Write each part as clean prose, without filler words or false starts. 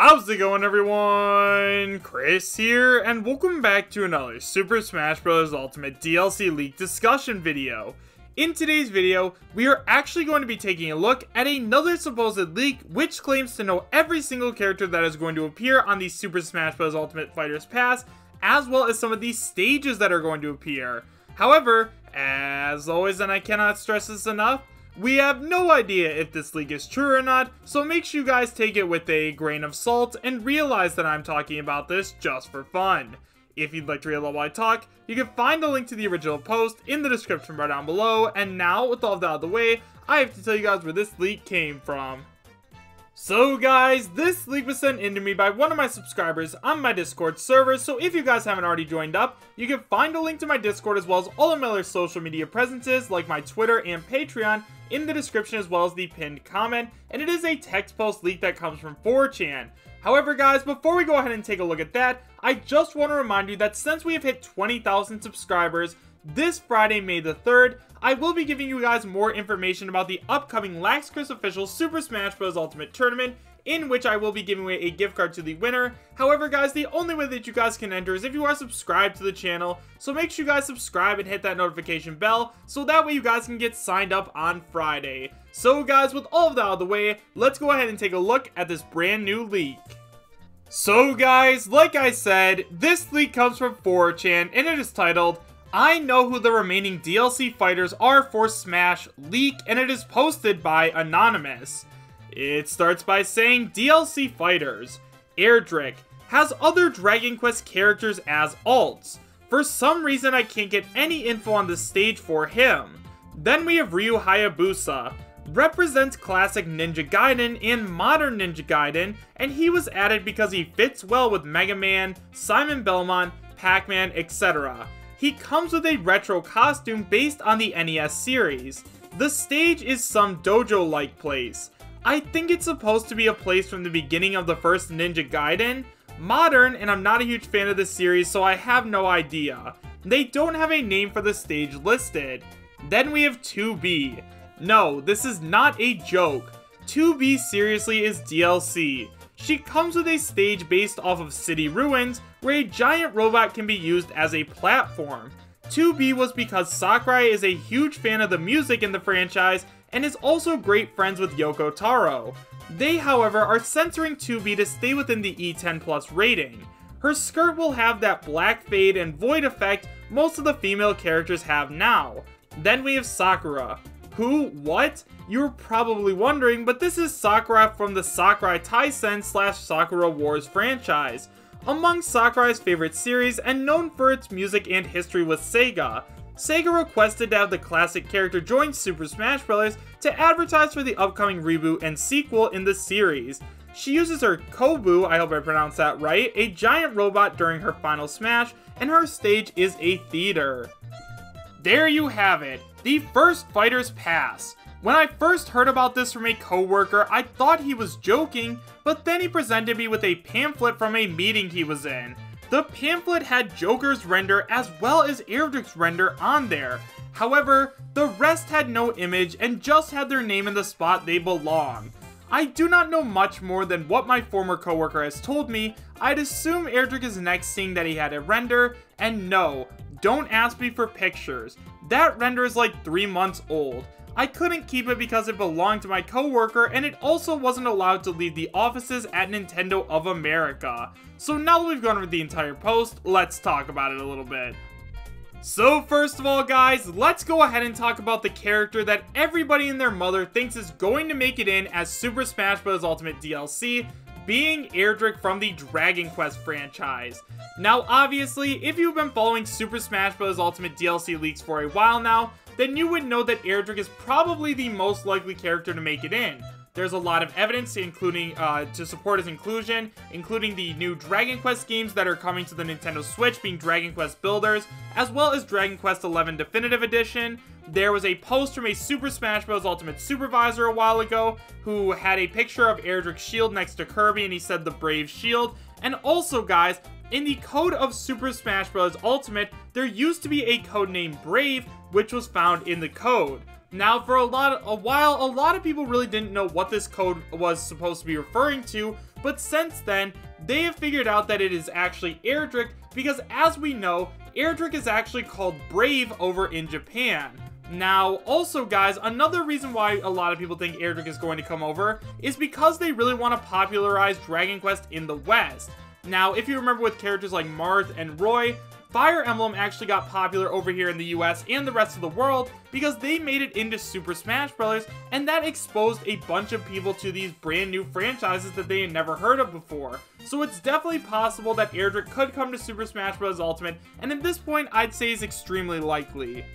How's it going, everyone? Chris here, and welcome back to another Super Smash Bros. Ultimate DLC leak discussion video. In today's video, we are actually going to be taking a look at another supposed leak which claims to know every single character that is going to appear on the Super Smash Bros. Ultimate Fighters Pass, as well as some of these stages that are going to appear. However, as always, and I cannot stress this enough, we have no idea if this leak is true or not, so make sure you guys take it with a grain of salt and realize that I'm talking about this just for fun. If you'd like to read while I talk, you can find a link to the original post in the description right down below, and now, with all of that out of the way, I have to tell you guys where this leak came from. So guys, this leak was sent in to me by one of my subscribers on my Discord server, so if you guys haven't already joined up, you can find a link to my Discord as well as all of my other social media presences like my Twitter and Patreon in the description as well as the pinned comment, and it is a text post leak that comes from 4chan. However guys, before we go ahead and take a look at that, I just want to remind you that since we have hit 20,000 subscribers, this Friday, May the 3rd, I will be giving you guys more information about the upcoming LaxChris official Super Smash Bros. Ultimate Tournament, in which I will be giving away a gift card to the winner. However guys, the only way that you guys can enter is if you are subscribed to the channel, so make sure you guys subscribe and hit that notification bell, so that way you guys can get signed up on Friday. So guys, with all of that out of the way, let's go ahead and take a look at this brand new leak. So guys, like I said, this leak comes from 4chan, and it is titled, "I know who the remaining DLC fighters are for Smash leak," and it is posted by Anonymous. It starts by saying DLC fighters. Erdrick has other Dragon Quest characters as alts. For some reason I can't get any info on the stage for him. Then we have Ryu Hayabusa. Represents classic Ninja Gaiden and modern Ninja Gaiden, and he was added because he fits well with Mega Man, Simon Belmont, Pac-Man, etc. He comes with a retro costume based on the NES series. The stage is some dojo-like place. I think it's supposed to be a place from the beginning of the first Ninja Gaiden. Modern, and I'm not a huge fan of this series, so I have no idea. They don't have a name for the stage listed. Then we have 2B. No, this is not a joke. 2B seriously is DLC. She comes with a stage based off of city ruins, where a giant robot can be used as a platform. 2B was because Sakura is a huge fan of the music in the franchise, and is also great friends with Yoko Taro. They, however, are censoring 2B to stay within the E10+ rating. Her skirt will have that black fade and void effect most of the female characters have now. Then we have Sakura. Who? What? You're probably wondering, but this is Sakura from the Sakurai Taisen / Sakura Wars franchise, among Sakurai's favorite series and known for its music and history with Sega. Sega requested to have the classic character join Super Smash Bros. To advertise for the upcoming reboot and sequel in the series. She uses her Kobu, I hope I pronounced that right, a giant robot during her final smash, and her stage is a theater. There you have it, the first Fighters Pass. When I first heard about this from a coworker, I thought he was joking, but then he presented me with a pamphlet from a meeting he was in. The pamphlet had Joker's render as well as Erdrick's render on there. However, the rest had no image and just had their name in the spot they belong. I do not know much more than what my former coworker has told me. I'd assume Erdrick is next seeing that he had a render, and no, don't ask me for pictures. That render is like 3 months old. I couldn't keep it because it belonged to my coworker, and it also wasn't allowed to leave the offices at Nintendo of America. So now that we've gone over the entire post, let's talk about it a little bit. So first of all guys, let's go ahead and talk about the character that everybody and their mother thinks is going to make it in as Super Smash Bros. Ultimate DLC, being Erdrick from the Dragon Quest franchise. Now obviously, if you've been following Super Smash Bros. Ultimate DLC leaks for a while now, then you would know that Erdrick is probably the most likely character to make it in. There's a lot of evidence including to support his inclusion, including the new Dragon Quest games that are coming to the Nintendo Switch, being Dragon Quest Builders, as well as Dragon Quest XI Definitive Edition. There was a post from a Super Smash Bros. Ultimate Supervisor a while ago, who had a picture of Erdrick's shield next to Kirby, and he said the Brave Shield. And also guys, in the code of Super Smash Bros. Ultimate, there used to be a code named Brave, which was found in the code. Now, for a while, a lot of people really didn't know what this code was supposed to be referring to, but since then, they have figured out that it is actually Erdrick, because as we know, Erdrick is actually called Brave over in Japan. Now, also guys, another reason why a lot of people think Erdrick is going to come over is because they really want to popularize Dragon Quest in the West. Now, if you remember with characters like Marth and Roy, Fire Emblem actually got popular over here in the US and the rest of the world because they made it into Super Smash Bros. And that exposed a bunch of people to these brand new franchises that they had never heard of before. So it's definitely possible that Erdrick could come to Super Smash Bros. Ultimate, and at this point I'd say is extremely likely.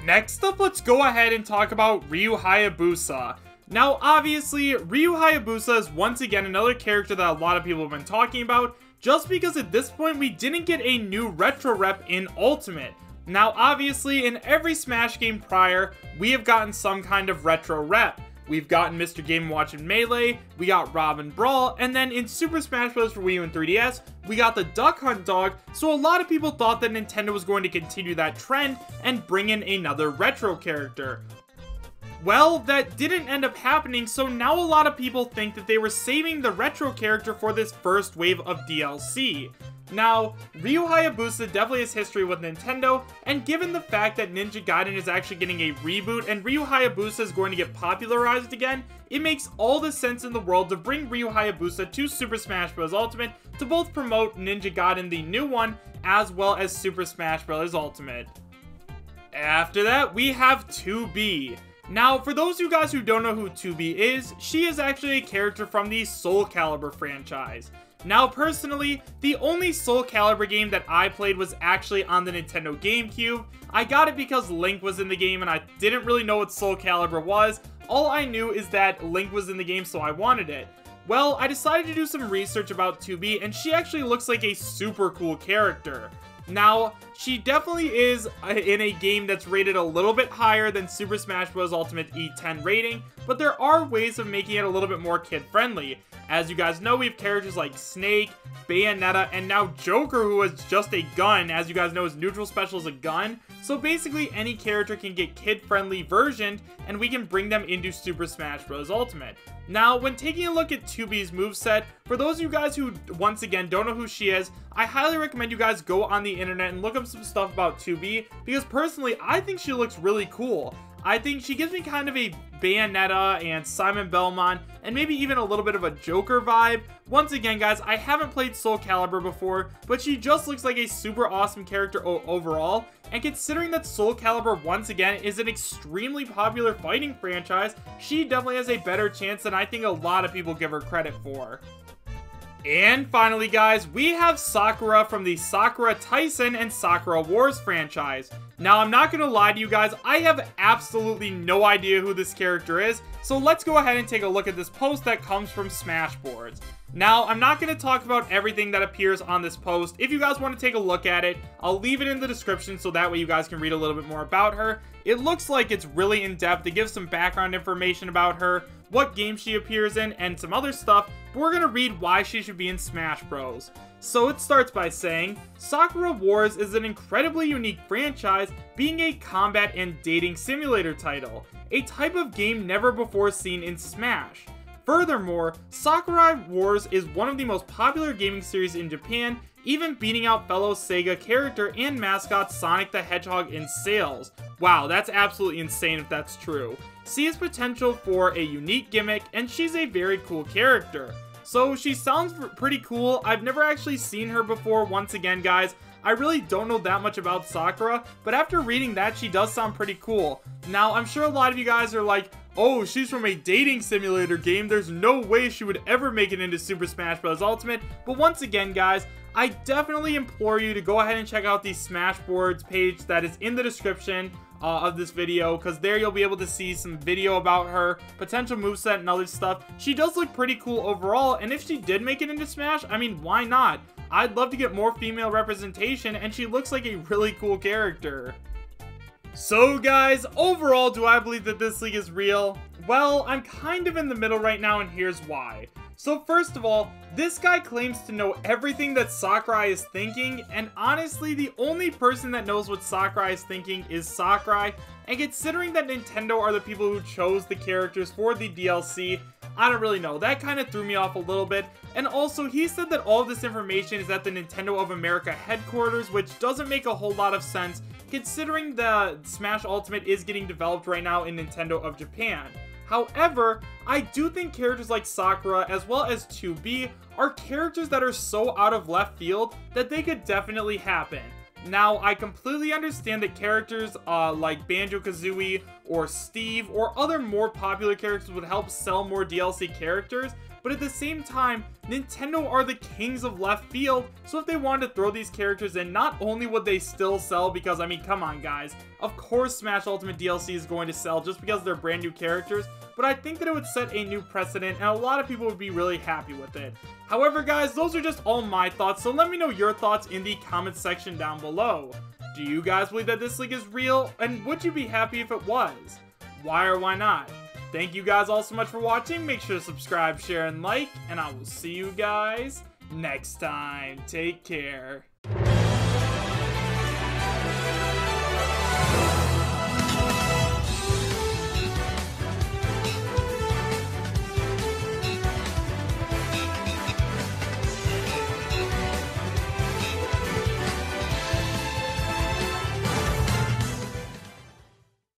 Next up, let's go ahead and talk about Ryu Hayabusa. Now obviously, Ryu Hayabusa is once again another character that a lot of people have been talking about, just because at this point we didn't get a new retro rep in Ultimate. Now obviously, in every Smash game prior, we have gotten some kind of retro rep. We've gotten Mr. Game & Watch in Melee, we got Robin Brawl, and then in Super Smash Bros. For Wii U and 3DS, we got the Duck Hunt dog, so a lot of people thought that Nintendo was going to continue that trend and bring in another retro character. Well, that didn't end up happening, so now a lot of people think that they were saving the retro character for this first wave of DLC. Now, Ryu Hayabusa definitely has history with Nintendo, and given the fact that Ninja Gaiden is actually getting a reboot and Ryu Hayabusa is going to get popularized again, it makes all the sense in the world to bring Ryu Hayabusa to Super Smash Bros. Ultimate to both promote Ninja Gaiden, the new one, as well as Super Smash Bros. Ultimate. After that, we have 2B. Now, for those of you guys who don't know who 2B is, she is actually a character from the Soul Calibur franchise. Now, personally, the only Soul Calibur game that I played was actually on the Nintendo GameCube. I got it because Link was in the game and I didn't really know what Soul Calibur was. All I knew is that Link was in the game, so I wanted it. Well, I decided to do some research about 2B, and she actually looks like a super cool character. Now, she definitely is in a game that's rated a little bit higher than Super Smash Bros. Ultimate E10 rating, but there are ways of making it a little bit more kid-friendly. As you guys know, we have characters like Snake, Bayonetta, and now Joker, who is just a gun. As you guys know, his neutral special is a gun. So basically, any character can get kid-friendly versioned, and we can bring them into Super Smash Bros. Ultimate. Now, when taking a look at 2B's moveset, for those of you guys who, once again, don't know who she is, I highly recommend you guys go on the internet and look up some stuff about 2B, because personally, I think she looks really cool. I think she gives me kind of a Bayonetta and Simon Belmont, and maybe even a little bit of a Joker vibe. Once again, guys, I haven't played Soul Calibur before, but she just looks like a super awesome character overall. And considering that Soul Calibur, once again, is an extremely popular fighting franchise, she definitely has a better chance than I think a lot of people give her credit for. And finally, guys, we have Sakura from the Sakura Tyson and Sakura Wars franchise. Now, I'm not going to lie to you guys, I have absolutely no idea who this character is, so let's go ahead and take a look at this post that comes from Smashboards. Now, I'm not going to talk about everything that appears on this post. If you guys want to take a look at it, I'll leave it in the description so that way you guys can read a little bit more about her. It looks like it's really in-depth. It gives some background information about her, what game she appears in, and some other stuff, but we're going to read why she should be in Smash Bros. So it starts by saying, Sakura Wars is an incredibly unique franchise, being a combat and dating simulator title, a type of game never before seen in Smash. Furthermore, Sakura Wars is one of the most popular gaming series in Japan, even beating out fellow Sega character and mascot Sonic the Hedgehog in sales. Wow, that's absolutely insane if that's true. Sees potential for a unique gimmick, and she's a very cool character. So she sounds pretty cool. I've never actually seen her before. Once again, guys, I really don't know that much about Sakura, but after reading that, she does sound pretty cool. Now, I'm sure a lot of you guys are like, oh, she's from a dating simulator game. There's no way she would ever make it into Super Smash Bros. Ultimate. But once again, guys, I definitely implore you to go ahead and check out the Smashboards page that is in the description of this video, because there you'll be able to see some video about her, potential moveset, and other stuff. She does look pretty cool overall, and if she did make it into Smash, I mean, why not? I'd love to get more female representation, and she looks like a really cool character. So guys, overall, do I believe that this league is real? Well, I'm kind of in the middle right now, and here's why. So first of all, this guy claims to know everything that Sakurai is thinking, and honestly, the only person that knows what Sakurai is thinking is Sakurai, and considering that Nintendo are the people who chose the characters for the DLC, I don't really know. That kind of threw me off a little bit. And also, he said that all of this information is at the Nintendo of America headquarters, which doesn't make a whole lot of sense considering the Smash Ultimate is getting developed right now in Nintendo of Japan. However, I do think characters like Sakura as well as 2B are characters that are so out of left field that they could definitely happen. Now, I completely understand that characters like Banjo-Kazooie or Steve or other more popular characters would help sell more DLC characters, but at the same time, Nintendo are the kings of left field, so if they wanted to throw these characters in, not only would they still sell, because I mean, come on guys, of course Smash Ultimate DLC is going to sell just because they're brand new characters, but I think that it would set a new precedent and a lot of people would be really happy with it. However guys, those are just all my thoughts, so let me know your thoughts in the comments section down below. Do you guys believe that this leak is real, and would you be happy if it was? Why or why not? Thank you guys all so much for watching. Make sure to subscribe, share, and like, and I will see you guys next time. Take care.